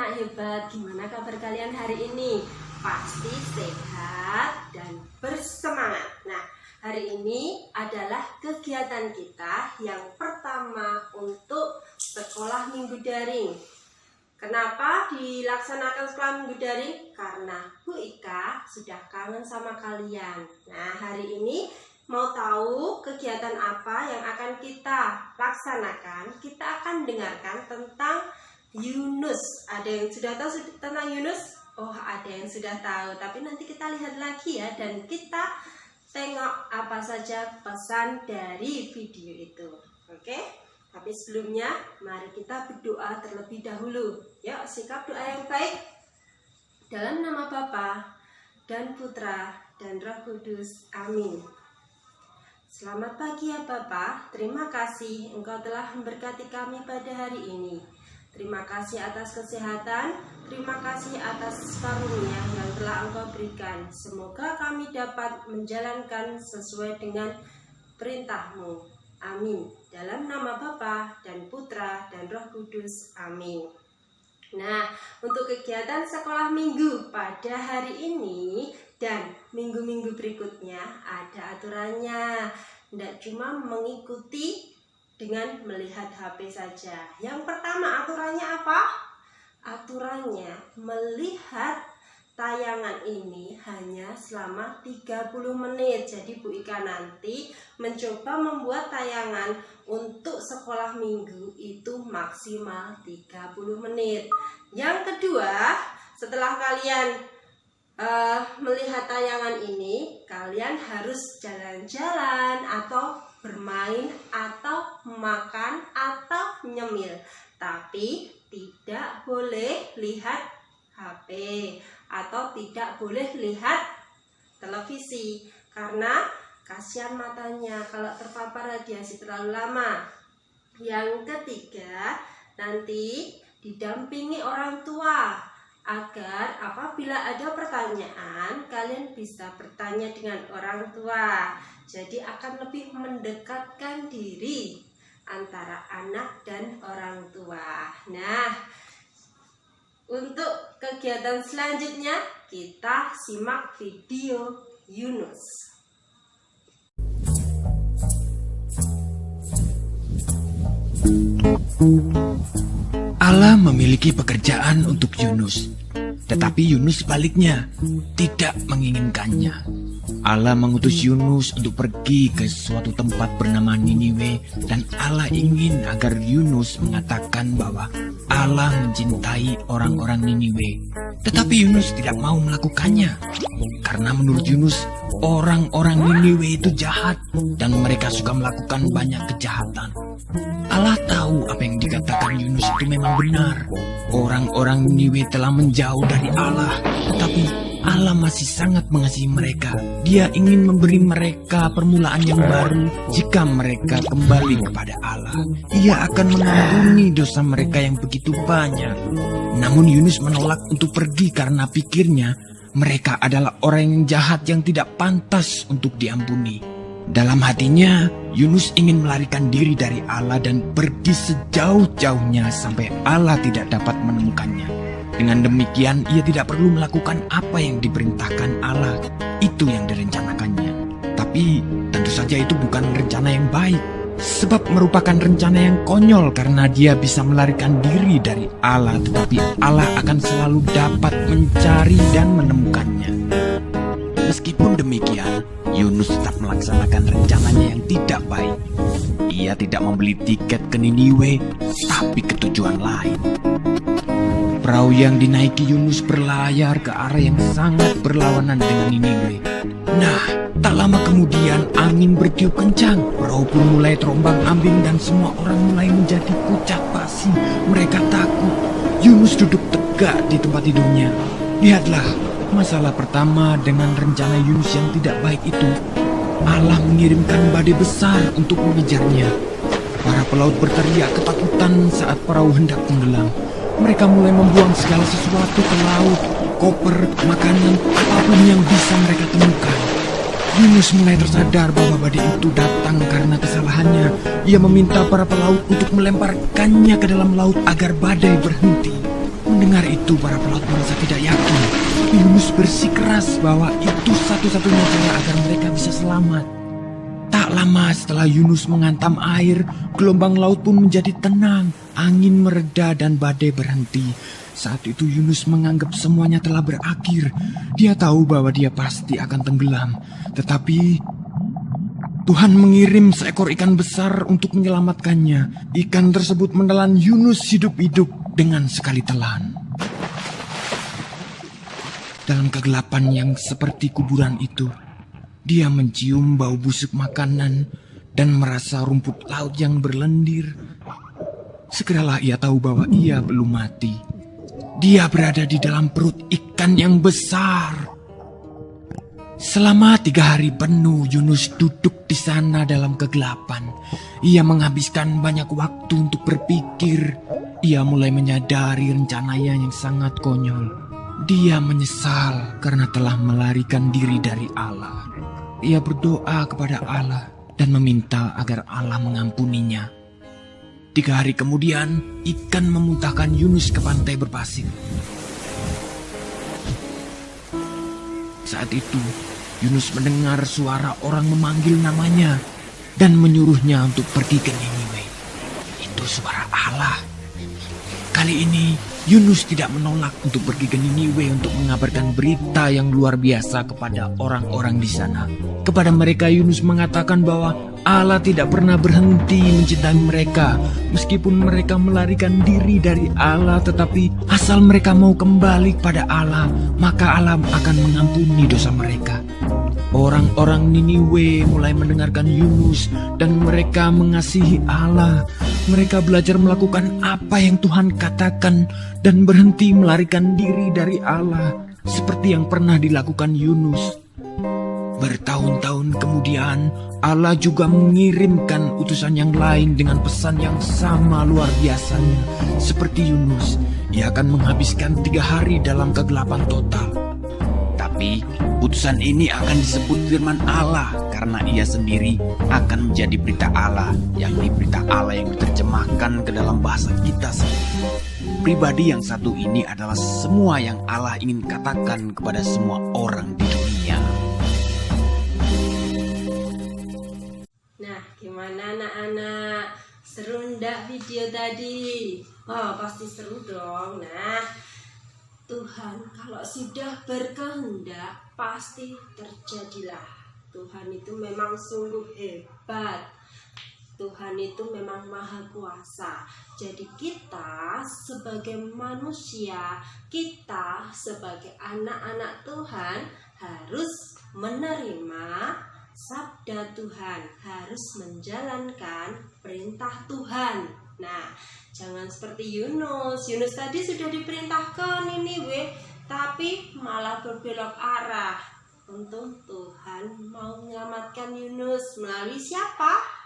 anak hebat, gimana kabar kalian hari ini? Pasti sehat dan bersemangat. Nah, hari ini adalah kegiatan kita yang pertama untuk sekolah minggu daring. Kenapa dilaksanakan sekolah minggu daring? Karena Bu Ika sudah kangen sama kalian. Nah, hari ini mau tahu kegiatan apa yang akan kita laksanakan? Kita akan dengarkan tentang Yunus. Ada yang sudah tahu tentang Yunus? Oh, ada yang sudah tahu. Tapi nanti kita lihat lagi ya, dan kita tengok apa saja pesan dari video itu. Oke? Tapi sebelumnya, mari kita berdoa terlebih dahulu. Yuk, sikap doa yang baik. Dalam nama Bapa dan Putra dan Roh Kudus. Amin. Selamat pagi ya Bapak. Terima kasih Engkau telah memberkati kami pada hari ini. Terima kasih atas kesehatan, terima kasih atas karunia yang telah Engkau berikan. Semoga kami dapat menjalankan sesuai dengan perintah-Mu. Amin. Dalam nama Bapa dan Putra dan Roh Kudus. Amin. Nah, untuk kegiatan sekolah minggu pada hari ini dan minggu-minggu berikutnya ada aturannya. Tidak cuma mengikuti dengan melihat HP saja. Yang pertama aturannya apa? Aturannya melihat tayangan ini hanya selama 30 menit. Jadi Bu Ika nanti mencoba membuat tayangan untuk sekolah minggu itu maksimal 30 menit. Yang kedua, setelah kalian melihat tayangan ini, kalian harus jalan-jalan atau bermain atau makan atau nyemil, tapi tidak boleh lihat HP atau tidak boleh lihat televisi karena kasihan matanya kalau terpapar radiasi terlalu lama. Yang ketiga, nanti didampingi orang tua agar apabila ada pertanyaan kalian bisa bertanya dengan orang tua. Jadi akan lebih mendekatkan diri antara anak dan orang tua. Nah, untuk kegiatan selanjutnya kita simak video Yunus. Allah memiliki pekerjaan untuk Yunus, tetapi Yunus sebaliknya tidak menginginkannya. Allah mengutus Yunus untuk pergi ke suatu tempat bernama Niniwe, dan Allah ingin agar Yunus mengatakan bahwa Allah mencintai orang-orang Niniwe. Tetapi Yunus tidak mau melakukannya, karena menurut Yunus orang-orang Niniwe itu jahat dan mereka suka melakukan banyak kejahatan. Allah tahu apa yang dikatakan Yunus itu memang benar. Orang-orang Niniwe telah menjauh dari Allah, tetapi Allah masih sangat mengasihi mereka. Dia ingin memberi mereka permulaan yang baru jika mereka kembali kepada Allah. Ia akan mengampuni dosa mereka yang begitu banyak. Namun Yunus menolak untuk pergi karena pikirnya mereka adalah orang yang jahat yang tidak pantas untuk diampuni. Dalam hatinya, Yunus ingin melarikan diri dari Allah dan pergi sejauh-jauhnya sampai Allah tidak dapat menemukannya. Dengan demikian, ia tidak perlu melakukan apa yang diperintahkan Allah. Itu yang direncanakannya. Tapi tentu saja itu bukan rencana yang baik, sebab merupakan rencana yang konyol karena dia bisa melarikan diri dari Allah, tetapi Allah akan selalu dapat mencari dan menemukannya. Meskipun demikian, Yunus tetap melaksanakan rencananya yang tidak baik. Ia tidak membeli tiket ke Niniwe, tapi ke tujuan lain. Perahu yang dinaiki Yunus berlayar ke arah yang sangat berlawanan dengan Niniwe. Nah, tak lama kemudian angin bertiup kencang. Perahu pun mulai terombang-ambing dan semua orang mulai menjadi pucat pasi. Mereka takut. Yunus duduk tegak di tempat tidurnya. Lihatlah, masalah pertama dengan rencana Yunus yang tidak baik itu. Allah mengirimkan badai besar untuk mengejarnya. Para pelaut berteriak ketakutan saat perahu hendak tenggelam. Mereka mulai membuang segala sesuatu ke laut, koper, makanan, apapun yang bisa mereka temukan. Yunus mulai tersadar bahwa badai itu datang karena kesalahannya. Ia meminta para pelaut untuk melemparkannya ke dalam laut agar badai berhenti. Mendengar itu, bersikeras bahwa itu satu-satunya cara agar mereka bisa selamat. Tak lama setelah Yunus menghantam air, gelombang laut pun menjadi tenang, angin mereda dan badai berhenti. Saat itu Yunus menganggap semuanya telah berakhir. Dia tahu bahwa dia pasti akan tenggelam. Tetapi Tuhan mengirim seekor ikan besar untuk menyelamatkannya. Ikan tersebut menelan Yunus hidup-hidup dengan sekali telan. Dalam kegelapan yang seperti kuburan itu, dia mencium bau busuk makanan dan merasa rumput laut yang berlendir. Segeralah ia tahu bahwa ia belum mati. Dia berada di dalam perut ikan yang besar. Selama 3 hari penuh, Yunus duduk di sana dalam kegelapan. Ia menghabiskan banyak waktu untuk berpikir. Ia mulai menyadari rencananya yang sangat konyol. Dia menyesal karena telah melarikan diri dari Allah. Ia berdoa kepada Allah dan meminta agar Allah mengampuninya. 3 hari kemudian, ikan memuntahkan Yunus ke pantai berpasir. Saat itu, Yunus mendengar suara orang memanggil namanya dan menyuruhnya untuk pergi ke Niniwe. Itu suara Allah. Kali ini, Yunus tidak menolak untuk pergi ke Niniwe untuk mengabarkan berita yang luar biasa kepada orang-orang di sana. Kepada mereka, Yunus mengatakan bahwa Allah tidak pernah berhenti mencintai mereka. Meskipun mereka melarikan diri dari Allah, tetapi asal mereka mau kembali kepada Allah, maka Allah akan mengampuni dosa mereka. Orang-orang Niniwe mulai mendengarkan Yunus dan mereka mengasihi Allah. Mereka belajar melakukan apa yang Tuhan katakan dan berhenti melarikan diri dari Allah seperti yang pernah dilakukan Yunus. Bertahun-tahun kemudian, Allah juga mengirimkan utusan yang lain dengan pesan yang sama luar biasanya. Seperti Yunus, ia akan menghabiskan 3 hari dalam kegelapan total. Tapi, utusan ini akan disebut firman Allah karena ia sendiri akan menjadi berita Allah, yakni berita Allah yang diterjemahkan ke dalam bahasa kita sendiri. Pribadi yang satu ini adalah semua yang Allah ingin katakan kepada semua orang di dunia. Nah, gimana anak-anak? Seru ndak video tadi? Oh, pasti seru dong. Nah, Tuhan kalau sudah berkehendak pasti terjadilah. Tuhan itu memang sungguh hebat. Tuhan itu memang maha kuasa. Jadi kita sebagai manusia, kita sebagai anak-anak Tuhan harus menerima sabda Tuhan, harus menjalankan perintah Tuhan. Nah, jangan seperti Yunus. Yunus tadi sudah diperintah ke Niniwe, tapi malah berbelok arah. Untung Tuhan mau menyelamatkan Yunus melalui siapa?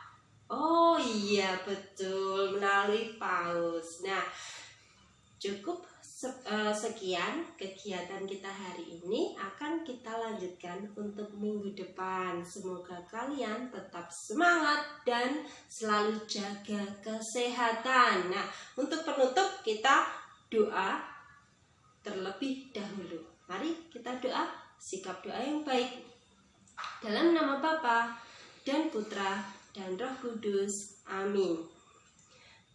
Oh iya, betul, melalui Paus. Nah, cukup sekian kegiatan kita hari ini, akan kita lanjutkan untuk minggu depan. Semoga kalian tetap semangat dan selalu jaga kesehatan. Nah, untuk penutup kita doa terlebih dahulu. Mari kita doa, sikap doa yang baik. Dalam nama Bapa dan Putra dan Roh Kudus. Amin.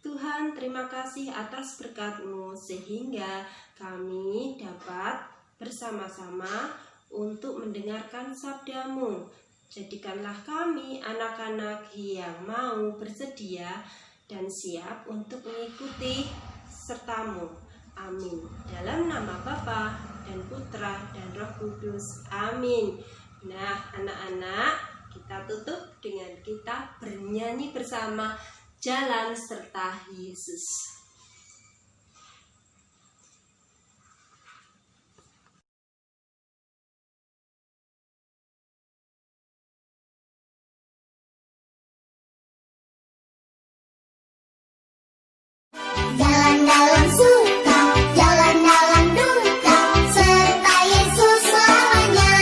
Tuhan, terima kasih atas berkat-Mu sehingga kami dapat bersama-sama untuk mendengarkan sabda-Mu. Jadikanlah kami anak-anak yang mau bersedia dan siap untuk mengikuti serta-Mu. Amin. Dalam nama Bapa dan Putra dan Roh Kudus. Amin. Nah, anak-anak, kita tutup dengan kita bernyanyi bersama Jalan Serta Yesus. Jalan dalam suka, jalan dalam duka, serta Yesus selamanya.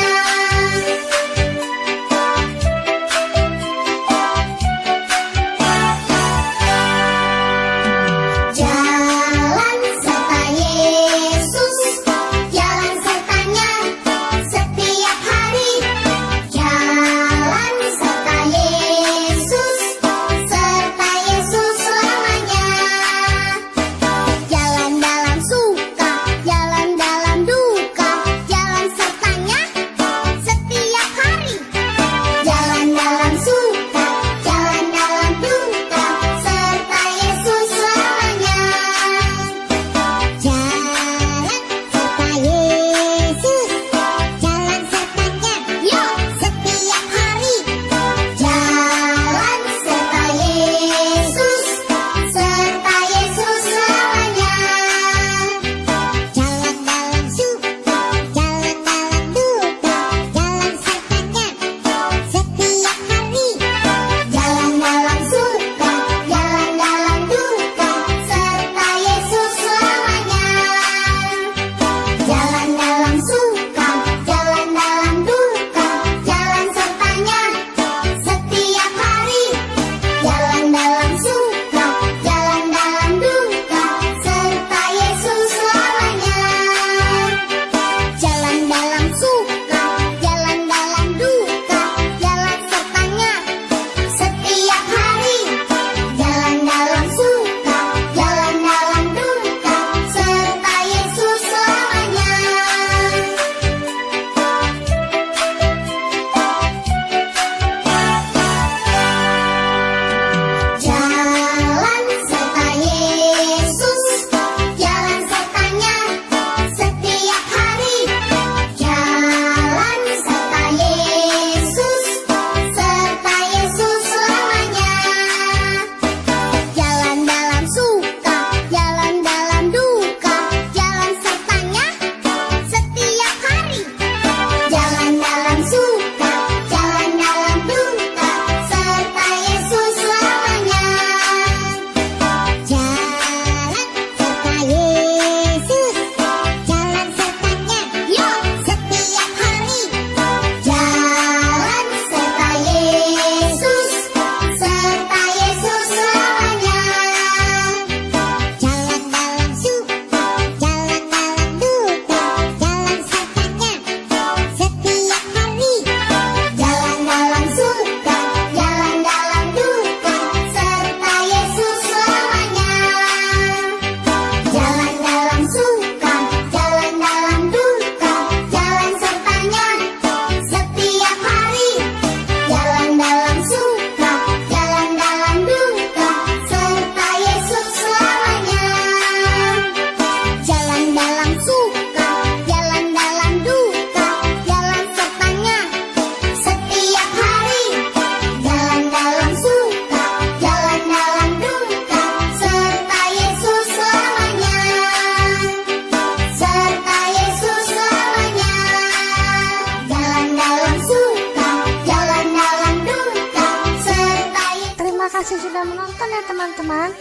teman-teman.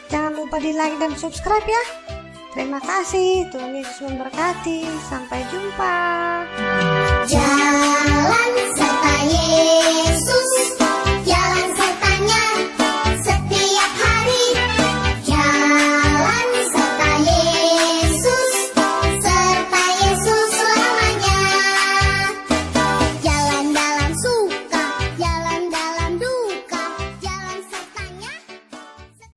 Jangan lupa di like dan subscribe ya. Terima kasih, Tuhan Yesus memberkati. Sampai jumpa. Jalan serta Yesus.